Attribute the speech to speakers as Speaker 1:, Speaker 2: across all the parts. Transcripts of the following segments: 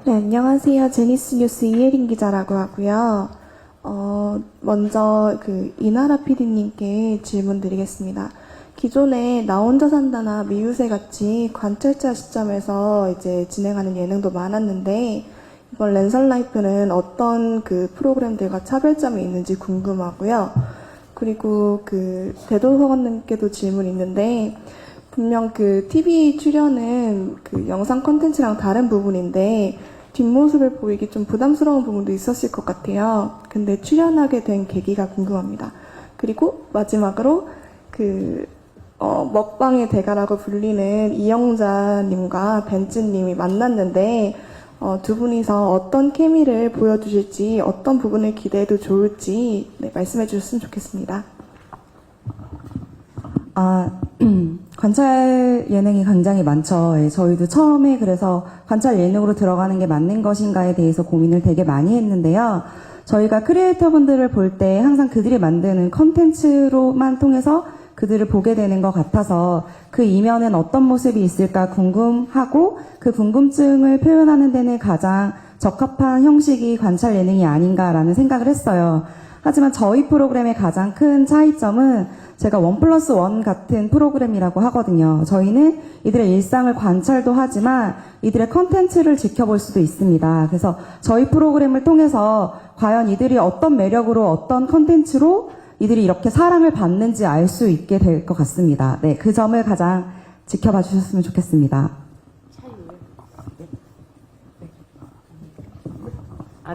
Speaker 1: 네, 안녕하세요. 제니스 뉴스 이혜린 기자라고 하고요. 먼저 이나라 PD님께 질문 드리겠습니다. 기존에 나 혼자 산다나 미우새 같이 관찰자 시점에서 이제 진행하는 예능도 많았는데, 이번 랜선라이프는 어떤 프로그램들과 차별점이 있는지 궁금하고요. 그리고 대도서관님께도 질문이 있는데, 분명 TV 출연은 영상 콘텐츠랑 다른 부분인데 뒷모습을 보이기 좀 부담스러운 부분도 있었을 것 같아요. 근데 출연하게 된 계기가 궁금합니다. 그리고 마지막으로 먹방의 대가라고 불리는 이영자님과 벤츠님이 만났는데 두 분이서 어떤 케미를 보여주실지, 어떤 부분을 기대해도 좋을지 말씀해 주셨으면 좋겠습니다.
Speaker 2: 관찰 예능이 굉장히 많죠. 예, 저희도 처음에 그래서 관찰 예능으로 들어가는 게 맞는 것인가에 대해서 고민을 되게 많이 했는데요. 저희가 크리에이터분들을 볼 때 항상 그들이 만드는 컨텐츠로만 통해서 그들을 보게 되는 것 같아서 그 이면엔 어떤 모습이 있을까 궁금하고 그 궁금증을 표현하는 데는 가장 적합한 형식이 관찰 예능이 아닌가라는 생각을 했어요. 하지만 저희 프로그램의 가장 큰 차이점은 제가 1+1 같은 프로그램이라고 하거든요. 저희는 이들의 일상을 관찰도 하지만 이들의 컨텐츠를 지켜볼 수도 있습니다. 그래서 저희 프로그램을 통해서 과연 이들이 어떤 매력으로 어떤 컨텐츠로 이들이 이렇게 사랑을 받는지 알 수 있게 될 것 같습니다. 네, 그 점을 가장 지켜봐 주셨으면 좋겠습니다.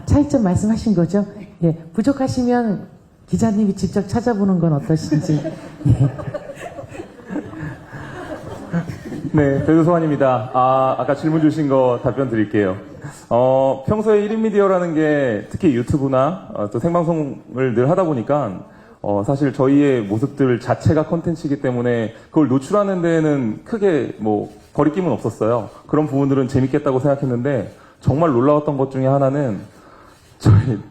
Speaker 3: 차이점 말씀하신 거죠? 예, 부족하시면 기자님이 직접 찾아보는 건 어떠신지. 예.
Speaker 4: 네, 배도소환입니다. 아까 질문 주신 거 답변 드릴게요. 평소에 1인 미디어라는 게 특히 유튜브나 또 생방송을 늘 하다 보니까 사실 저희의 모습들 자체가 컨텐츠이기 때문에 그걸 노출하는 데에는 크게 거리낌은 없었어요. 그런 부분들은 재밌겠다고 생각했는데 정말 놀라웠던 것 중에 하나는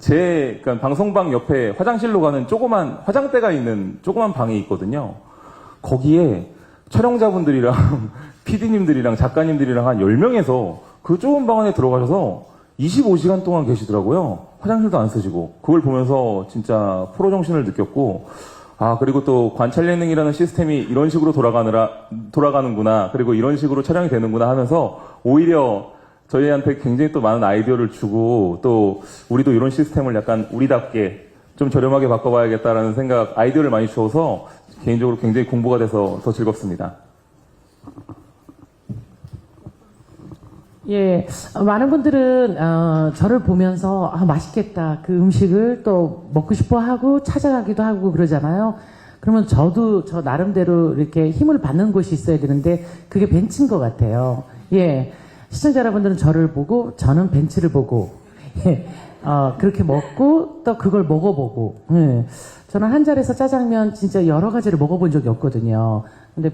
Speaker 4: 그러니까 방송방 옆에 화장실로 가는 조그만 화장대가 있는 조그만 방이 있거든요. 거기에 촬영자분들이랑 PD님들이랑 작가님들이랑 한 10명에서 그 좁은 방 안에 들어가셔서 25시간 동안 계시더라고요. 화장실도 안 쓰시고. 그걸 보면서 진짜 프로 정신을 느꼈고, 그리고 또 관찰 예능이라는 시스템이 이런 식으로 돌아가는구나. 그리고 이런 식으로 촬영이 되는구나 하면서 오히려 저희한테 굉장히 또 많은 아이디어를 주고, 또 우리도 이런 시스템을 약간 우리답게 좀 저렴하게 바꿔봐야겠다라는 생각, 아이디어를 많이 주어서 개인적으로 굉장히 공부가 돼서 더 즐겁습니다.
Speaker 3: 예, 많은 분들은 저를 보면서 맛있겠다, 그 음식을 또 먹고 싶어 하고 찾아가기도 하고 그러잖아요. 그러면 저도 저 나름대로 이렇게 힘을 받는 곳이 있어야 되는데 그게 벤츠인 것 같아요. 예. 시청자 여러분들은 저를 보고 저는 벤츠를 보고 그렇게 먹고 또 그걸 먹어보고, 저는 한 자리에서 짜장면 진짜 여러 가지를 먹어본 적이 없거든요. 근데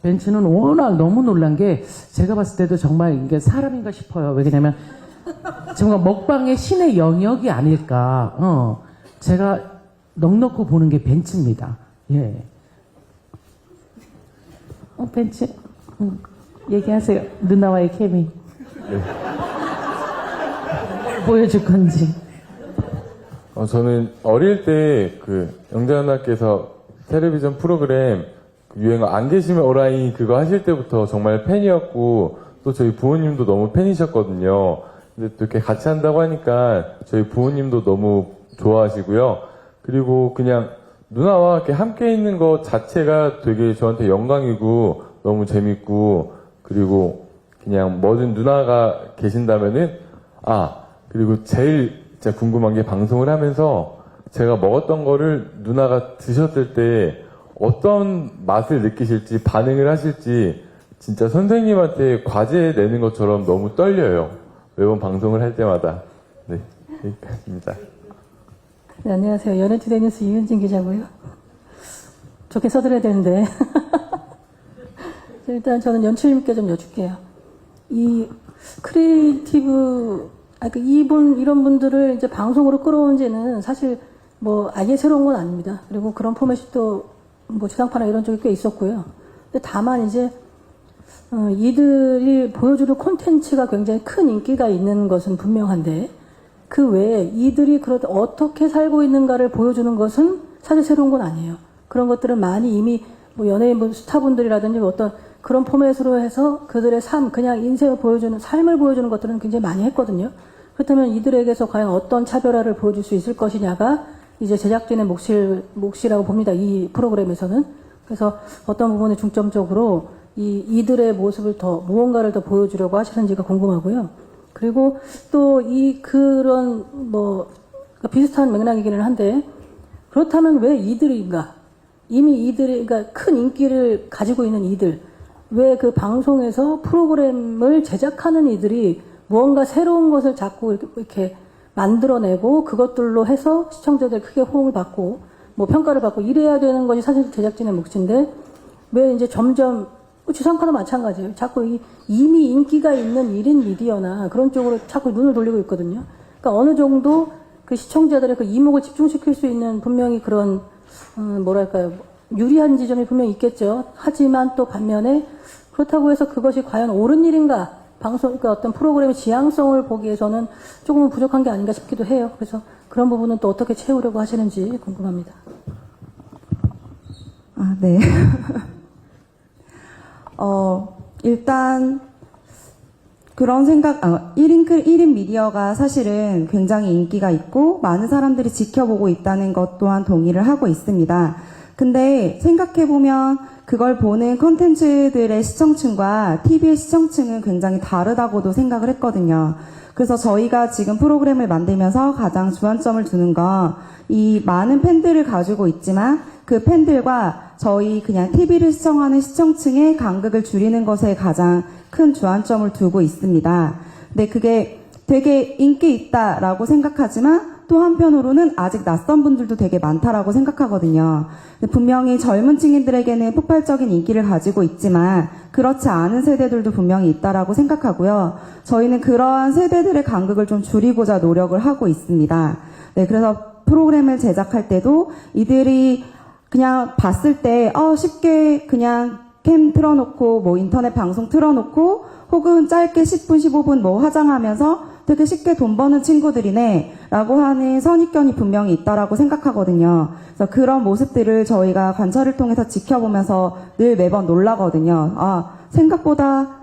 Speaker 3: 벤츠는 워낙 너무 놀란 게 제가 봤을 때도 정말 이게 사람인가 싶어요. 왜냐면 정말 먹방의 신의 영역이 아닐까. 제가 넉넉히 보는 게 벤츠입니다. 예. 벤츠 얘기하세요. 누나와의 케미. 네. 뭘 보여줄 건지.
Speaker 5: 저는 어릴 때 영자 누나께서 텔레비전 프로그램 유행어 안 계시면 오라이 그거 하실 때부터 정말 팬이었고 또 저희 부모님도 너무 팬이셨거든요. 근데 또 이렇게 같이 한다고 하니까 저희 부모님도 너무 좋아하시고요. 그리고 그냥 누나와 이렇게 함께 있는 것 자체가 되게 저한테 영광이고 너무 재밌고, 그리고 그냥 뭐든 누나가 계신다면은 그리고 제일 진짜 궁금한 게 방송을 하면서 제가 먹었던 거를 누나가 드셨을 때 어떤 맛을 느끼실지 반응을 하실지 진짜 선생님한테 과제 내는 것처럼 너무 떨려요. 매번 방송을 할 때마다. 네, 여기까지입니다.
Speaker 6: 네, 안녕하세요. 연예투데이 뉴스 이은진 기자고요. 좋게 써드려야 되는데 일단 저는 연출님께 좀 여쭐게요. 이 크리에이티브, 이런 분들을 이제 방송으로 끌어온 지는 사실 아예 새로운 건 아닙니다. 그리고 그런 포맷이 또 지상파나 이런 쪽에 꽤 있었고요. 근데 다만 이제 이들이 보여주는 콘텐츠가 굉장히 큰 인기가 있는 것은 분명한데 그 외에 이들이 어떻게 살고 있는가를 보여주는 것은 사실 새로운 건 아니에요. 그런 것들은 많이 이미 뭐 연예인 스타분들이라든지 어떤 그런 포맷으로 해서 그들의 삶, 그냥 인생을 보여주는, 삶을 보여주는 것들은 굉장히 많이 했거든요. 그렇다면 이들에게서 과연 어떤 차별화를 보여줄 수 있을 것이냐가 이제 제작진의 몫이라고 봅니다. 이 프로그램에서는. 그래서 어떤 부분에 중점적으로 이들의 모습을 무언가를 더 보여주려고 하시는지가 궁금하고요. 그리고 또 그런 비슷한 맥락이기는 한데 그렇다면 왜 이들인가? 이미 이들이, 그러니까 큰 인기를 가지고 있는 이들, 왜 그 방송에서 프로그램을 제작하는 이들이 무언가 새로운 것을 자꾸 이렇게 만들어내고 그것들로 해서 시청자들 크게 호응을 받고 평가를 받고 이래야 되는 것이 사실 제작진의 몫인데 왜 이제 점점 지상파도 마찬가지예요. 자꾸 이미 인기가 있는 1인 미디어나 그런 쪽으로 자꾸 눈을 돌리고 있거든요. 그러니까 어느 정도 그 시청자들의 그 이목을 집중시킬 수 있는 분명히 그런 유리한 지점이 분명히 있겠죠. 하지만 또 반면에 그렇다고 해서 그것이 과연 옳은 일인가? 그러니까 어떤 프로그램의 지향성을 보기에서는 조금은 부족한 게 아닌가 싶기도 해요. 그래서 그런 부분은 또 어떻게 채우려고 하시는지 궁금합니다.
Speaker 2: 네. 일단, 그런 생각, 1인 미디어가 사실은 굉장히 인기가 있고, 많은 사람들이 지켜보고 있다는 것 또한 동의를 하고 있습니다. 근데 생각해보면, 그걸 보는 콘텐츠들의 시청층과 TV의 시청층은 굉장히 다르다고도 생각을 했거든요. 그래서 저희가 지금 프로그램을 만들면서 가장 주안점을 두는 건, 이 많은 팬들을 가지고 있지만, 그 팬들과 저희 그냥 TV를 시청하는 시청층의 간극을 줄이는 것에 가장 큰 주안점을 두고 있습니다. 근데 그게 되게 인기 있다라고 생각하지만 또 한편으로는 아직 낯선 분들도 되게 많다라고 생각하거든요. 분명히 젊은 층인들에게는 폭발적인 인기를 가지고 있지만 그렇지 않은 세대들도 분명히 있다라고 생각하고요. 저희는 그러한 세대들의 간극을 좀 줄이고자 노력을 하고 있습니다. 네, 그래서 프로그램을 제작할 때도 이들이 그냥 봤을 때 쉽게 그냥 캠 틀어놓고 인터넷 방송 틀어놓고 혹은 짧게 10분 15분 화장하면서 되게 쉽게 돈 버는 친구들이네 라고 하는 선입견이 분명히 있다라고 생각하거든요. 그래서 그런 모습들을 저희가 관찰을 통해서 지켜보면서 늘 매번 놀라거든요. 생각보다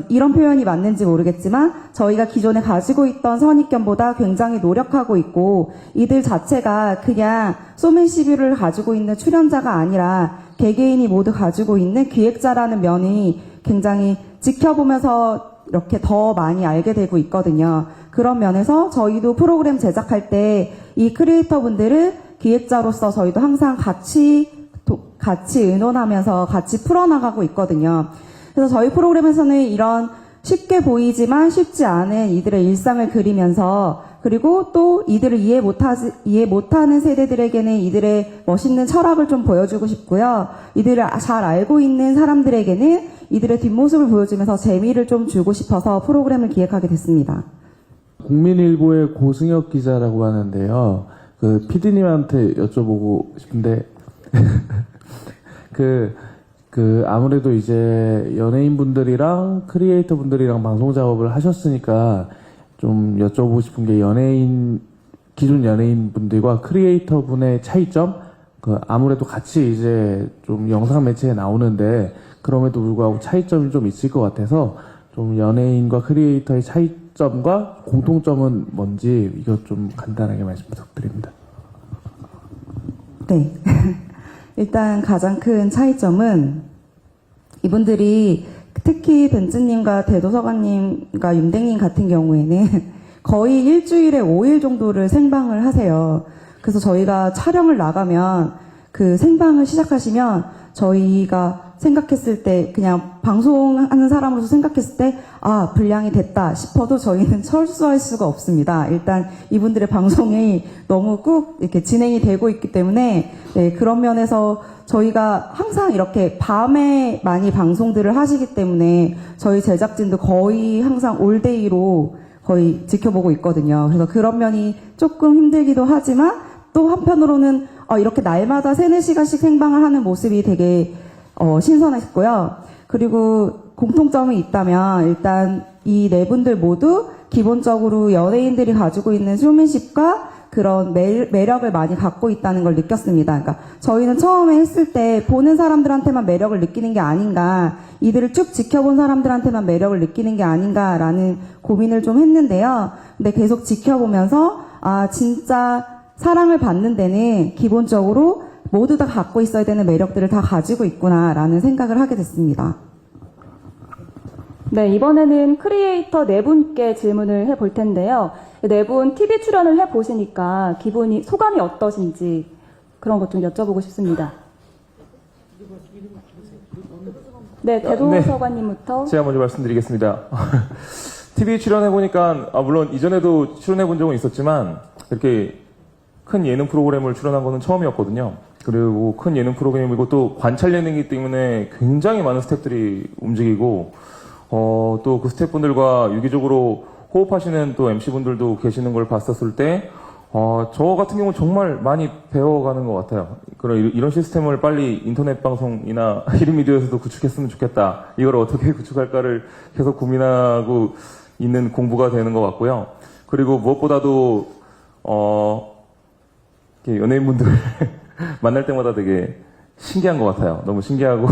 Speaker 2: 이런 표현이 맞는지 모르겠지만 저희가 기존에 가지고 있던 선입견보다 굉장히 노력하고 있고 이들 자체가 그냥 소맨시뷰를 가지고 있는 출연자가 아니라 개개인이 모두 가지고 있는 기획자라는 면이 굉장히 지켜보면서 이렇게 더 많이 알게 되고 있거든요. 그런 면에서 저희도 프로그램 제작할 때 이 크리에이터분들을 기획자로서 저희도 항상 같이 의논하면서 같이 풀어나가고 있거든요. 그래서 저희 프로그램에서는 이런 쉽게 보이지만 쉽지 않은 이들의 일상을 그리면서 그리고 또 이들을 이해 못하는 세대들에게는 이들의 멋있는 철학을 좀 보여주고 싶고요. 이들을 잘 알고 있는 사람들에게는 이들의 뒷모습을 보여주면서 재미를 좀 주고 싶어서 프로그램을 기획하게 됐습니다.
Speaker 7: 국민일보의 고승혁 기자라고 하는데요. 그 PD님한테 여쭤보고 싶은데 아무래도 이제 연예인분들이랑 크리에이터분들이랑 방송 작업을 하셨으니까 좀 여쭤보고 싶은 게 기존 연예인분들과 크리에이터분의 차이점? 아무래도 같이 이제 좀 영상 매체에 나오는데 그럼에도 불구하고 차이점이 좀 있을 것 같아서 좀 연예인과 크리에이터의 차이점과 공통점은 뭔지 이거 좀 간단하게 말씀 부탁드립니다.
Speaker 2: 네. 일단 가장 큰 차이점은 이분들이 특히 벤츠님과 대도서관님과 윤댕님 같은 경우에는 거의 일주일에 5일 정도를 생방을 하세요. 그래서 저희가 촬영을 나가면 그 생방을 시작하시면 저희가 생각했을 때 그냥 방송하는 사람으로서 생각했을 때 분량이 됐다 싶어도 저희는 철수할 수가 없습니다. 일단 이분들의 방송이 너무 꾹 이렇게 진행이 되고 있기 때문에 네, 그런 면에서 저희가 항상 이렇게 밤에 많이 방송들을 하시기 때문에 저희 제작진도 거의 항상 올데이로 거의 지켜보고 있거든요. 그래서 그런 면이 조금 힘들기도 하지만 또 한편으로는 이렇게 날마다 3-4시간씩 생방을 하는 모습이 되게 신선했고요. 그리고 공통점이 있다면 일단 이 네 분들 모두 기본적으로 연예인들이 가지고 있는 쇼맨십과 그런 매력을 많이 갖고 있다는 걸 느꼈습니다. 그러니까 저희는 처음에 했을 때 보는 사람들한테만 매력을 느끼는 게 아닌가, 이들을 쭉 지켜본 사람들한테만 매력을 느끼는 게 아닌가라는 고민을 좀 했는데요. 근데 계속 지켜보면서 진짜 사랑을 받는 데는 기본적으로 모두 다 갖고 있어야 되는 매력들을 다 가지고 있구나라는 생각을 하게 됐습니다.
Speaker 8: 네, 이번에는 크리에이터 네 분께 질문을 해볼 텐데요. 네 분 TV 출연을 해보시니까 소감이 어떠신지 그런 것 좀 여쭤보고 싶습니다. 네, 대도서관님부터.
Speaker 4: 제가 먼저 말씀드리겠습니다. TV 출연해보니까, 물론 이전에도 출연해본 적은 있었지만, 이렇게 큰 예능 프로그램을 출연한 거는 처음이었거든요. 그리고 큰 예능 프로그램이고 또 관찰 예능이기 때문에 굉장히 많은 스태프들이 움직이고, 또 그 스태프분들과 유기적으로 호흡하시는 또 MC분들도 계시는 걸 봤었을 때, 저 같은 경우는 정말 많이 배워가는 것 같아요. 이런 시스템을 빨리 인터넷 방송이나 1인 미디어에서도 구축했으면 좋겠다. 이걸 어떻게 구축할까를 계속 고민하고 있는 공부가 되는 것 같고요. 그리고 무엇보다도, 이렇게 연예인분들 만날 때마다 되게 신기한 것 같아요. 너무 신기하고.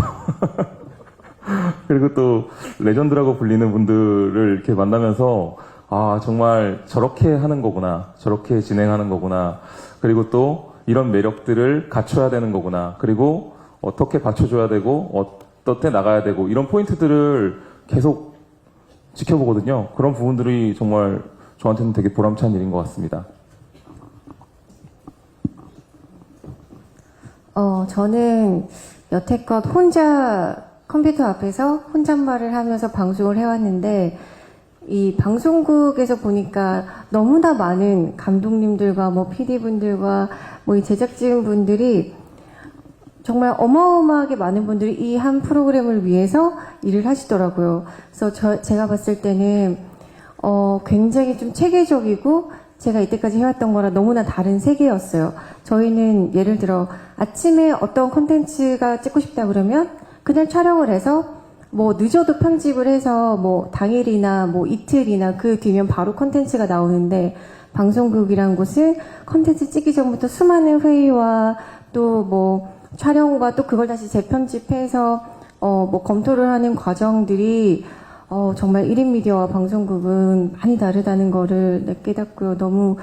Speaker 4: 그리고 또 레전드라고 불리는 분들을 이렇게 만나면서 정말 저렇게 하는 거구나, 저렇게 진행하는 거구나, 그리고 또 이런 매력들을 갖춰야 되는 거구나, 그리고 어떻게 받쳐줘야 되고 어떻게 나가야 되고 이런 포인트들을 계속 지켜보거든요. 그런 부분들이 정말 저한테는 되게 보람찬 일인 것 같습니다.
Speaker 9: 저는 여태껏 혼자 컴퓨터 앞에서 혼잣말을 하면서 방송을 해왔는데, 이 방송국에서 보니까 너무나 많은 감독님들과 PD분들과 이 제작진분들이 정말 어마어마하게 많은 분들이 이 한 프로그램을 위해서 일을 하시더라고요. 그래서 제가 봤을 때는 굉장히 좀 체계적이고 제가 이때까지 해왔던 거랑 너무나 다른 세계였어요. 저희는 예를 들어 아침에 어떤 콘텐츠가 찍고 싶다 그러면 그날 촬영을 해서 늦어도 편집을 해서 당일이나 이틀이나 그 뒤면 바로 콘텐츠가 나오는데, 방송국이란 곳은 콘텐츠 찍기 전부터 수많은 회의와 또 촬영과 또 그걸 다시 재편집해서 검토를 하는 과정들이 정말 1인 미디어와 방송국은 많이 다르다는 거를 깨닫고요. 너무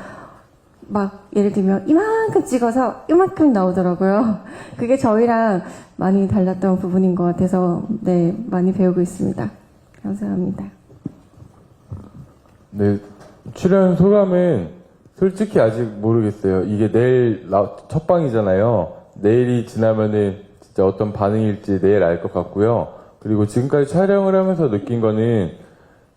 Speaker 9: 예를 들면 이만큼 찍어서 이만큼 나오더라고요. 그게 저희랑 많이 달랐던 부분인 것 같아서 네, 많이 배우고 있습니다. 감사합니다.
Speaker 5: 네, 출연 소감은 솔직히 아직 모르겠어요. 이게 내일 첫 방이잖아요. 내일이 지나면은 진짜 어떤 반응일지 내일 알 것 같고요. 그리고 지금까지 촬영을 하면서 느낀 거는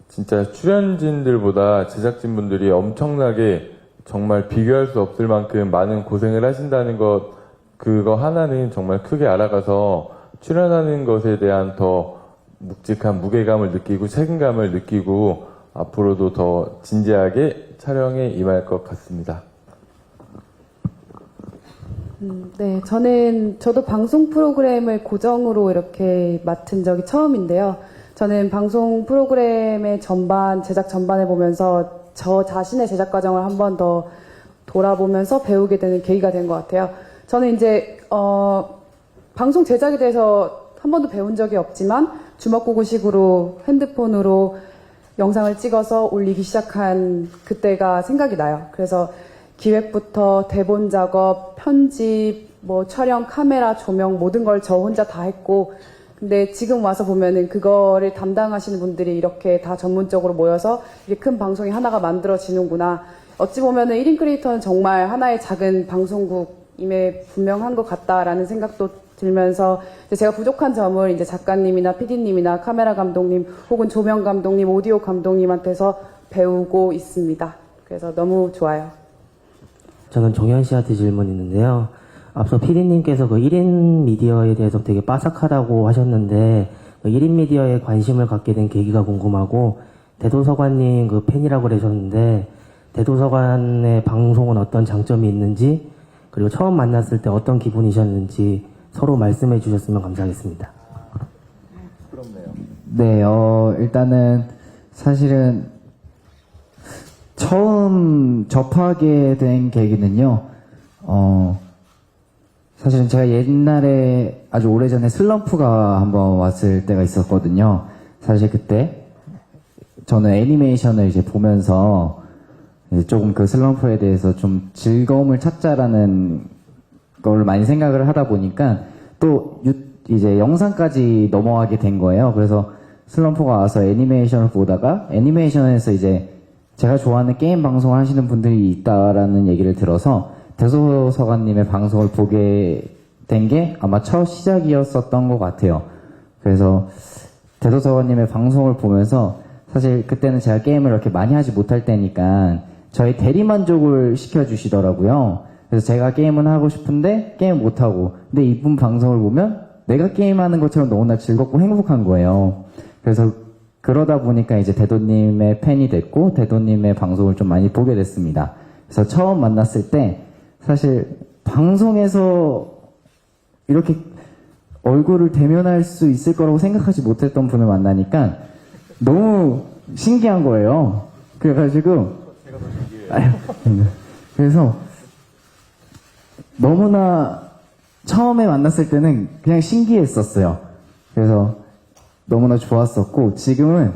Speaker 5: 진짜 출연진들보다 제작진분들이 엄청나게 정말 비교할 수 없을 만큼 많은 고생을 하신다는 것, 그거 하나는 정말 크게 알아가서 출연하는 것에 대한 더 묵직한 무게감을 느끼고 책임감을 느끼고 앞으로도 더 진지하게 촬영에 임할 것 같습니다.
Speaker 10: 네, 저도 방송 프로그램을 고정으로 이렇게 맡은 적이 처음인데요. 저는 방송 프로그램의 제작 전반을 보면서 저 자신의 제작 과정을 한 번 더 돌아보면서 배우게 되는 계기가 된 것 같아요. 저는 이제 방송 제작에 대해서 한 번도 배운 적이 없지만 주먹구구식으로 핸드폰으로 영상을 찍어서 올리기 시작한 그때가 생각이 나요. 그래서 기획부터 대본 작업, 편집, 촬영, 카메라, 조명 모든 걸 저 혼자 다 했고, 근데 지금 와서 보면은 그거를 담당하시는 분들이 이렇게 다 전문적으로 모여서 이렇게 큰 방송이 하나가 만들어지는구나. 어찌 보면은 1인 크리에이터는 정말 하나의 작은 방송국임에 분명한 것 같다라는 생각도 들면서 제가 부족한 점을 이제 작가님이나 PD님이나 카메라 감독님 혹은 조명 감독님, 오디오 감독님한테서 배우고 있습니다. 그래서 너무 좋아요.
Speaker 11: 저는 종현 씨한테 질문이 있는데요. 앞서 PD님께서 그 1인 미디어에 대해서 되게 빠삭하다고 하셨는데, 그 1인 미디어에 관심을 갖게 된 계기가 궁금하고, 대도서관님 그 팬이라고 그러셨는데, 대도서관의 방송은 어떤 장점이 있는지, 그리고 처음 만났을 때 어떤 기분이셨는지 서로 말씀해 주셨으면 감사하겠습니다.
Speaker 4: 부럽네요.
Speaker 12: 네, 일단은 사실은 처음 접하게 된 계기는요, 사실은 제가 옛날에 아주 오래전에 슬럼프가 한번 왔을 때가 있었거든요. 사실 그때 저는 애니메이션을 이제 보면서 이제 조금 그 슬럼프에 대해서 좀 즐거움을 찾자라는 걸 많이 생각을 하다 보니까 또 이제 영상까지 넘어가게 된 거예요. 그래서 슬럼프가 와서 애니메이션을 보다가 애니메이션에서 이제 제가 좋아하는 게임 방송을 하시는 분들이 있다라는 얘기를 들어서 대소서관님의 방송을 보게 된 게 아마 첫 시작이었었던 것 같아요. 그래서 대소서관님의 방송을 보면서 사실 그때는 제가 게임을 이렇게 많이 하지 못할 때니까 저희 대리만족을 시켜주시더라고요. 그래서 제가 게임은 하고 싶은데 게임 못하고, 근데 이분 방송을 보면 내가 게임하는 것처럼 너무나 즐겁고 행복한 거예요. 그래서 그러다 보니까 이제 대도님의 팬이 됐고 대도님의 방송을 좀 많이 보게 됐습니다. 그래서 처음 만났을 때 사실 방송에서 이렇게 얼굴을 대면할 수 있을 거라고 생각하지 못했던 분을 만나니까 너무 신기한 거예요. 그래가지고 그래서 너무나 처음에 만났을 때는 그냥 신기했었어요. 그래서 너무나 좋았었고 지금은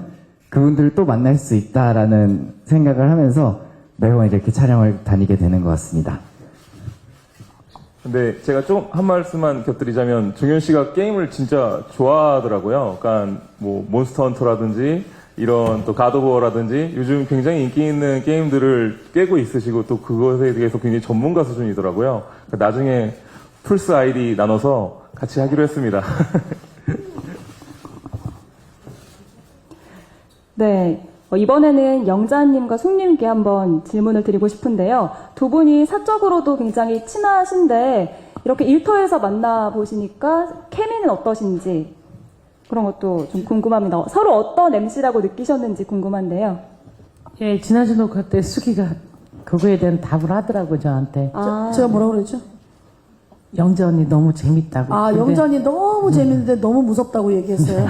Speaker 12: 그분들을 또 만날 수 있다라는 생각을 하면서 매번 이렇게 촬영을 다니게 되는 것 같습니다.
Speaker 4: 근데 제가 좀 한 말씀만 곁들이자면 종현 씨가 게임을 진짜 좋아하더라고요. 그러니까 뭐 몬스터 헌터라든지 이런 또 갓 오브 워라든지 요즘 굉장히 인기 있는 게임들을 깨고 있으시고 또 그것에 대해서 굉장히 전문가 수준이더라고요. 그러니까 나중에 플스 아이디 나눠서 같이 하기로 했습니다.
Speaker 8: 네. 이번에는 영자님과 숙님께 한번 질문을 드리고 싶은데요. 두 분이 사적으로도 굉장히 친하신데 이렇게 일터에서 만나보시니까 케미는 어떠신지 그런 것도 좀 궁금합니다. 서로 어떤 MC라고 느끼셨는지 궁금한데요.
Speaker 3: 예, 지난주 녹화 때 수기가 그거에 대한 답을 하더라고요, 저한테.
Speaker 6: 제가 뭐라고 그랬죠?
Speaker 3: 영자 언니 너무 재밌다고. 근데
Speaker 6: 영자 언니 너무 재밌는데 너무 무섭다고 얘기했어요.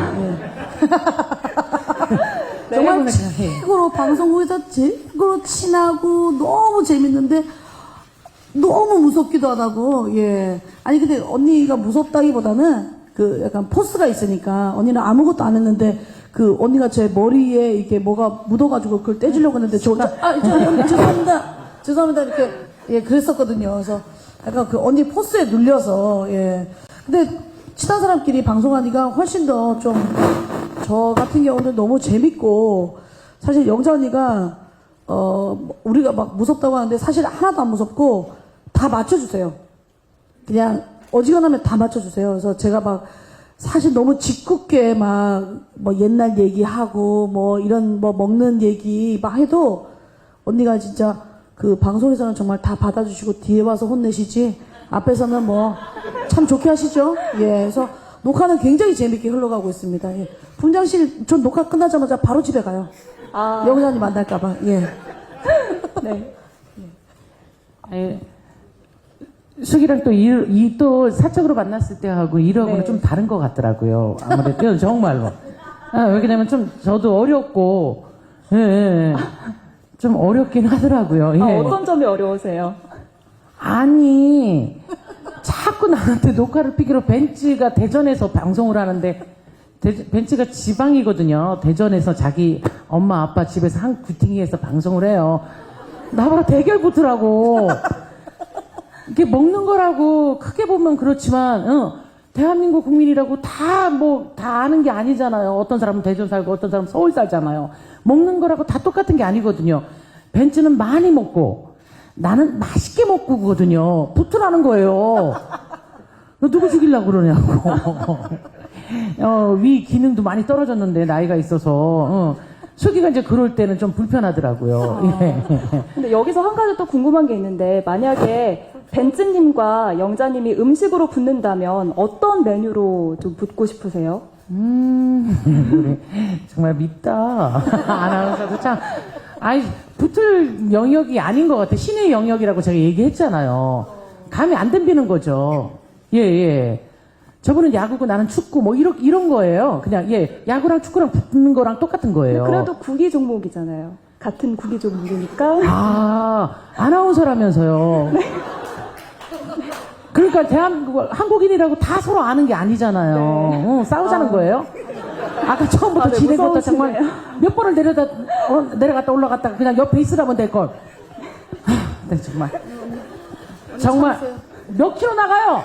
Speaker 6: 정말 최고로 방송국에서 최고로 친하고 너무 재밌는데 너무 무섭기도 하다고. 예. 아니 근데 언니가 무섭다기보다는 그 약간 포스가 있으니까 언니는 아무것도 안 했는데 그 언니가 제 머리에 이게 뭐가 묻어가지고 그걸 떼주려고 했는데 죄송합니다 이렇게 예 그랬었거든요. 그래서 약간 그 언니 포스에 눌려서 예. 근데 친한 사람끼리 방송하니까 훨씬 더 좀 저 같은 경우는 너무 재밌고 사실 영자 언니가 우리가 막 무섭다고 하는데 사실 하나도 안 무섭고 다 맞춰주세요. 그냥 어지간하면 다 맞춰주세요. 그래서 제가 막 사실 너무 짓궂게 막 뭐 옛날 얘기하고 뭐 이런 뭐 먹는 얘기 막 해도 언니가 진짜 그 방송에서는 정말 다 받아주시고 뒤에 와서 혼내시지 앞에서는 뭐 참 좋게 하시죠. 예, 그래서 녹화는 굉장히 재밌게 흘러가고 있습니다. 예. 분장실 전 녹화 끝나자마자 바로 집에 가요. 영자님 만날까봐. 예.
Speaker 8: 네.
Speaker 3: 예. 수기랑 또 사적으로 만났을 때하고 이러고는
Speaker 8: 네.
Speaker 3: 좀 다른 것 같더라고요. 아무래도 정말로. 왜냐면 좀 저도 어렵고, 예. 좀 어렵긴 하더라고요. 예.
Speaker 8: 어떤 점이 어려우세요?
Speaker 3: 아니, 자꾸 나한테 녹화를 피기로 벤츠가 대전에서 방송을 하는데, 벤츠가 지방이거든요. 대전에서 자기 엄마 아빠 집에서 한 구팅이에서 방송을 해요. 나보고 대결 붙으라고. 이게 먹는 거라고 크게 보면 그렇지만, 대한민국 국민이라고 다 아는 게 아니잖아요. 어떤 사람은 대전 살고 어떤 사람은 서울 살잖아요. 먹는 거라고 다 똑같은 게 아니거든요. 벤츠는 많이 먹고, 나는 맛있게 먹고 그거든요. 붙으라는 거예요. 너 누구 죽이려고 그러냐고. 위 기능도 많이 떨어졌는데, 나이가 있어서. 수기가 이제 그럴 때는 좀 불편하더라고요. 예.
Speaker 8: 근데 여기서 한 가지 또 궁금한 게 있는데 만약에 벤츠님과 영자님이 음식으로 붙는다면 어떤 메뉴로 좀 붙고 싶으세요?
Speaker 3: 우리 정말 밉다. 아나운서도 참. 아니, 붙을 영역이 아닌 것 같아. 신의 영역이라고 제가 얘기했잖아요. 감이 안 덤비는 거죠. 예. 저분은 야구고 나는 축구 뭐 이런 거예요. 그냥 예 야구랑 축구랑 붙는 거랑 똑같은 거예요.
Speaker 8: 그래도 국기 종목이잖아요. 같은 국기 종목이니까.
Speaker 3: 아 아나운서라면서요. 그러니까 대한민국 한국인이라고 다 서로 아는 게 아니잖아요. 싸우자는 거예요. 아까 처음부터
Speaker 8: 네,
Speaker 3: 진행부터 정말
Speaker 8: 무서우시네요.
Speaker 3: 몇 번을 내려갔다 올라갔다가 그냥 옆에 있으라면 될 걸. 네, 정말 몇 킬로 나가요?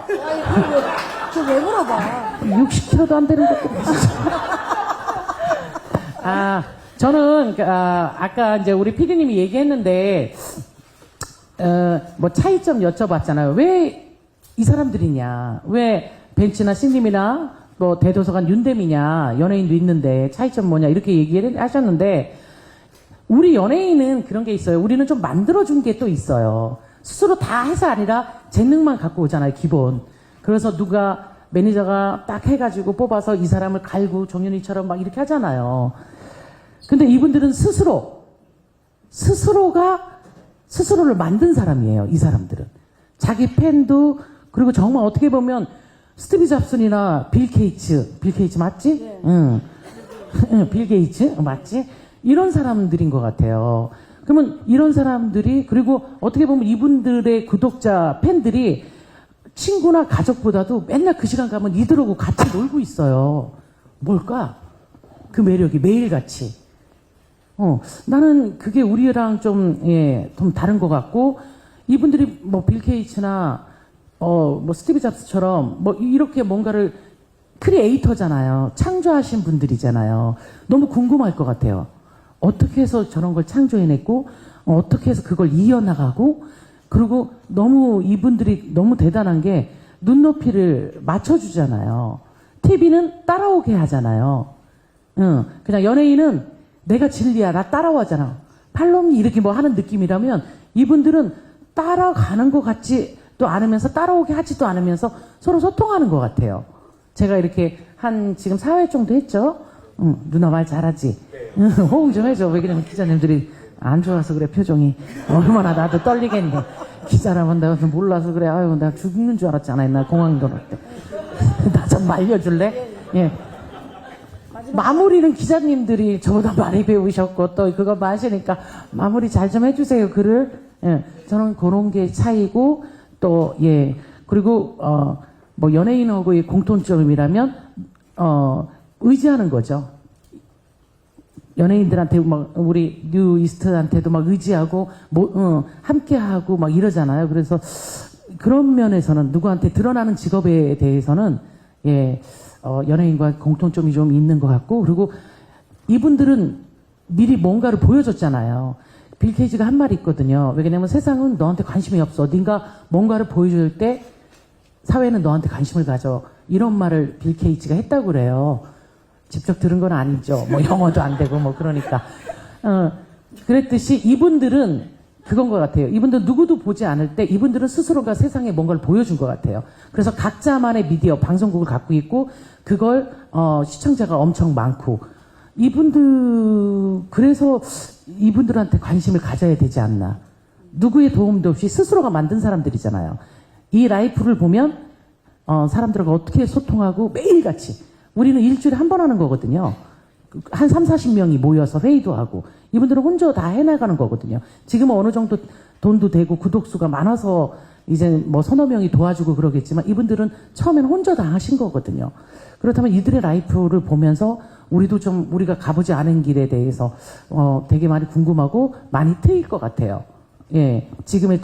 Speaker 9: 왜 물어봐?
Speaker 3: 60킬로도 안 되는 것도 아 저는 아까 이제 우리 PD님이 얘기했는데 뭐 차이점 여쭤봤잖아요. 왜 이 사람들이냐? 왜 벤츠나 신림이나 뭐 대도서관 윤dem이냐? 연예인도 있는데 차이점 뭐냐? 이렇게 얘기를 하셨는데 우리 연예인은 그런 게 있어요. 우리는 좀 만들어준 게 또 있어요. 스스로 다 해서 아니라 재능만 갖고 오잖아요, 기본. 그래서 누가 매니저가 딱 해가지고 뽑아서 이 사람을 갈고 정윤이처럼 막 이렇게 하잖아요. 근데 이분들은 스스로가 스스로를 만든 사람이에요, 이 사람들은. 자기 팬도, 그리고 정말 어떻게 보면 스티브 잡슨이나 빌 게이츠 맞지? 네. 응. 빌 게이츠 맞지? 이런 사람들인 것 같아요. 그러면 이런 사람들이, 그리고 어떻게 보면 이분들의 구독자, 팬들이 친구나 가족보다도 맨날 그 시간 가면 이들하고 같이 놀고 있어요. 뭘까? 그 매력이 매일같이. 나는 그게 우리랑 좀 다른 것 같고, 이분들이 뭐 빌 게이츠나 뭐 스티브 잡스처럼 뭐 이렇게 뭔가를 크리에이터잖아요. 창조하신 분들이잖아요. 너무 궁금할 것 같아요. 어떻게 해서 저런 걸 창조해냈고, 어떻게 해서 그걸 이어나가고, 그리고 너무 이분들이 너무 대단한 게 눈높이를 맞춰주잖아요. TV는 따라오게 하잖아요. 그냥 연예인은 내가 진리야, 나 따라오잖아. 팔로미 이렇게 뭐 하는 느낌이라면 이분들은 따라가는 것 같지 또 않으면서 따라오게 하지도 않으면서 서로 소통하는 것 같아요. 제가 이렇게 지금 4회 정도 했죠? 누나 말 잘하지? 호응 좀 해줘. 왜 그러면 기자님들이 안 좋아서 그래, 표정이. 얼마나 나도 떨리겠니. 기자라면 내가 몰라서 그래. 아유, 내가 죽는 줄 알았잖아, 옛날 공항 들어올 때. 나 좀 말려줄래? 예. 마무리는 기자님들이 저보다 많이 배우셨고 또 그거 마시니까 마무리 잘 좀 해주세요, 글을. 예. 저는 그런 게 차이고 또, 예. 그리고, 뭐 연예인하고의 공통점이라면, 의지하는 거죠. 연예인들한테 막 우리 뉴 이스트한테도 막 의지하고 함께하고 막 이러잖아요. 그래서 그런 면에서는 누구한테 드러나는 직업에 대해서는 연예인과 공통점이 좀 있는 것 같고, 그리고 이분들은 미리 뭔가를 보여줬잖아요. 빌 게이츠가 한 말이 있거든요. 왜냐면 세상은 너한테 관심이 없어. 네가 뭔가를 보여줄 때 사회는 너한테 관심을 가져. 이런 말을 빌 게이츠가 했다고 그래요. 직접 들은 건 아니죠. 뭐 영어도 안 되고 뭐 그러니까. 그랬듯이 이분들은 그건 것 같아요. 이분들 누구도 보지 않을 때 이분들은 스스로가 세상에 뭔가를 보여준 것 같아요. 그래서 각자만의 미디어, 방송국을 갖고 있고 그걸 시청자가 엄청 많고 그래서 이분들한테 관심을 가져야 되지 않나. 누구의 도움도 없이 스스로가 만든 사람들이잖아요. 이 라이프를 보면 사람들과 어떻게 소통하고 매일같이 우리는 일주일에 한 번 하는 거거든요. 한 30-40명이 모여서 회의도 하고 이분들은 혼자 다 해나가는 거거든요. 지금은 어느 정도 돈도 되고 구독수가 많아서 이제 뭐 서너 명이 도와주고 그러겠지만 이분들은 처음에는 혼자 다 하신 거거든요. 그렇다면 이들의 라이프를 보면서 우리도 좀 우리가 가보지 않은 길에 대해서 되게 많이 궁금하고 많이 트일 것 같아요. 예, 지금의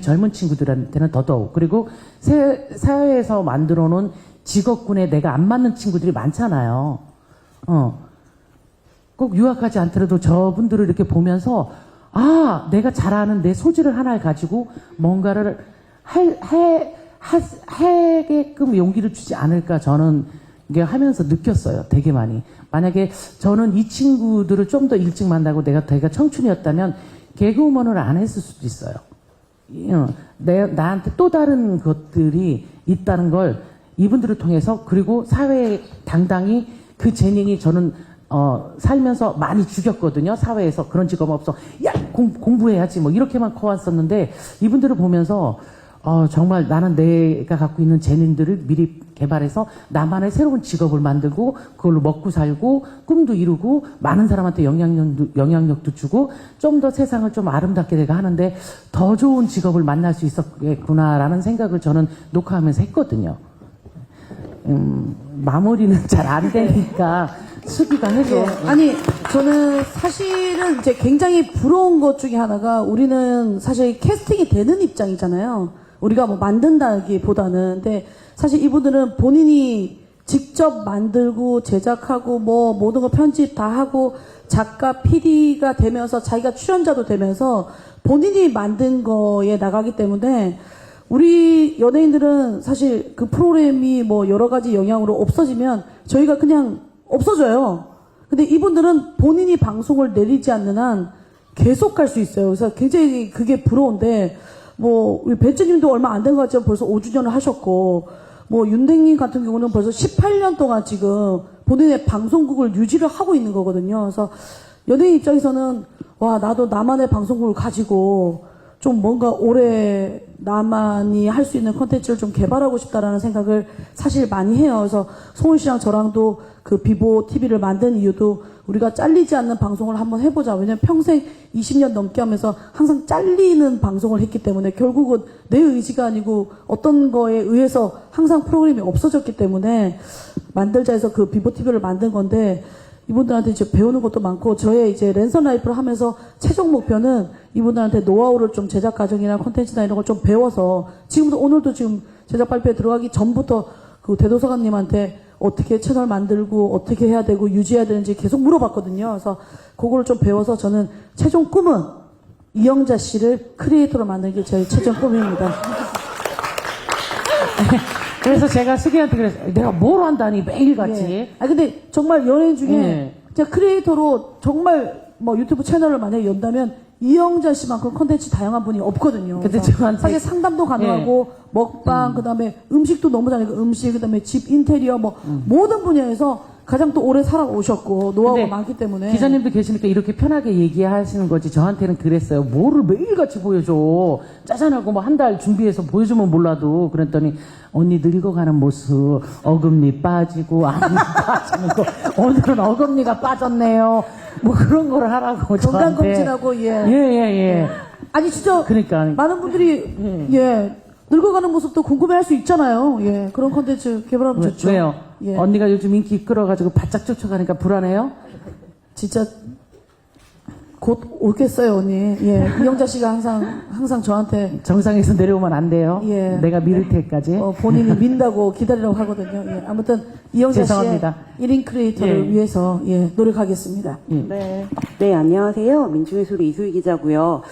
Speaker 3: 젊은 친구들한테는 더더욱. 그리고 사회에서 만들어 놓은 직업군에 내가 안 맞는 친구들이 많잖아요. 꼭 유학하지 않더라도 저분들을 이렇게 보면서 내가 잘하는 내 소질을 하나를 가지고 뭔가를 하게끔 용기를 주지 않을까 저는 이게 하면서 느꼈어요. 되게 많이. 만약에 저는 이 친구들을 좀 더 일찍 만나고 내가 청춘이었다면 개그우먼을 안 했을 수도 있어요. 나한테 또 다른 것들이 있다는 걸 이분들을 통해서, 그리고 사회에 당당히 그 재능이 저는 살면서 많이 죽였거든요. 사회에서 그런 직업 없어. 야 공부해야지 뭐 이렇게만 커왔었는데 이분들을 보면서 정말 나는 내가 갖고 있는 재능들을 미리 개발해서 나만의 새로운 직업을 만들고 그걸로 먹고 살고 꿈도 이루고 많은 사람한테 영향력도 주고 좀 더 세상을 좀 아름답게 내가 하는데 더 좋은 직업을 만날 수 있었겠구나라는 생각을 저는 녹화하면서 했거든요. 마무리는 잘 안 되니까 수기가 해줘.
Speaker 13: 예. 아니 저는 사실은 이제 굉장히 부러운 것 중에 하나가 우리는 사실 캐스팅이 되는 입장이잖아요. 우리가 뭐 만든다기보다는. 근데 사실 이분들은 본인이 직접 만들고 제작하고 뭐 모든 거 편집 다 하고 작가, PD가 되면서 자기가 출연자도 되면서 본인이 만든 거에 나가기 때문에 우리 연예인들은 사실 그 프로그램이 뭐 여러 가지 영향으로 없어지면 저희가 그냥 없어져요. 근데 이분들은 본인이 방송을 내리지 않는 한 계속 갈 수 있어요. 그래서 굉장히 그게 부러운데 뭐 우리 벤츠님도 얼마 안 된 것 같지만 벌써 5주년을 하셨고 뭐 윤댕님 같은 경우는 벌써 18년 동안 지금 본인의 방송국을 유지를 하고 있는 거거든요. 그래서 연예인 입장에서는 와 나도 나만의 방송국을 가지고 좀 뭔가 오래 나만이 할 수 있는 콘텐츠를 좀 개발하고 싶다라는 생각을 사실 많이 해요. 그래서 송은 씨랑 저랑도 그 비보 TV를 만든 이유도 우리가 잘리지 않는 방송을 한번 해보자. 왜냐면 평생 20년 넘게 하면서 항상 잘리는 방송을 했기 때문에 결국은 내 의지가 아니고 어떤 거에 의해서 항상 프로그램이 없어졌기 때문에 만들자 해서 그 비보 TV를 만든 건데 이분들한테 이제 배우는 것도 많고 저의 이제 랜선 라이프를 하면서 최종 목표는 이분들한테 노하우를 좀 제작 과정이나 콘텐츠나 이런 걸 좀 배워서 지금도 오늘도 지금 제작 발표에 들어가기 전부터 그 대도서관님한테 어떻게 채널 만들고 어떻게 해야 되고 유지해야 되는지 계속 물어봤거든요. 그래서 그거를 좀 배워서 저는 최종 꿈은 이영자 씨를 크리에이터로 만드는 게 제 최종 꿈입니다.
Speaker 3: 그래서 제가 수기한테 그랬어요. 내가 뭘 한다니 매일같이.
Speaker 13: 예. 아 근데 정말 연예인 중에 제가 크리에이터로 정말 뭐 유튜브 채널을 만약에 연다면 이영자 씨만큼 컨텐츠 다양한 분이 없거든요.
Speaker 3: 근데 저한테
Speaker 13: 사실 상담도 가능하고 먹방 그다음에 음식도 너무 잘하고 음식 그다음에 집 인테리어 뭐 모든 분야에서 가장 또 오래 살아오셨고 노하우가 많기 때문에
Speaker 3: 기자님도 계시니까 이렇게 편하게 얘기하시는 거지. 저한테는 그랬어요. 뭐를 매일같이 보여줘. 짜잔하고 뭐 한 달 준비해서 보여주면 몰라도. 그랬더니 언니 늙어가는 모습, 어금니 빠지고 안니 빠지는 거. 오늘은 어금니가 빠졌네요. 뭐 그런 걸 하라고
Speaker 13: 건강검진하고
Speaker 3: 예.
Speaker 13: 아니 진짜
Speaker 3: 그러니까
Speaker 13: 많은 분들이 늙어가는 모습도 궁금해할 수 있잖아요. 예 그런 컨텐츠 개발하면 좋죠.
Speaker 3: 왜요?
Speaker 13: 예.
Speaker 3: 언니가 요즘 인기 이끌어가지고 바짝 쫓아가니까 불안해요?
Speaker 13: 진짜 곧 오겠어요, 언니. 예. 이영자 씨가 항상 저한테
Speaker 3: 정상에서 내려오면 안 돼요.
Speaker 13: 예.
Speaker 3: 내가 밀을 때까지.
Speaker 13: 본인이 민다고 기다리라고 하거든요. 예. 아무튼 이영자
Speaker 3: 죄송합니다.
Speaker 13: 씨의 1인 크리에이터를 위해서 노력하겠습니다.
Speaker 14: 네, 안녕하세요. 민중의 소리 이소희 기자고요.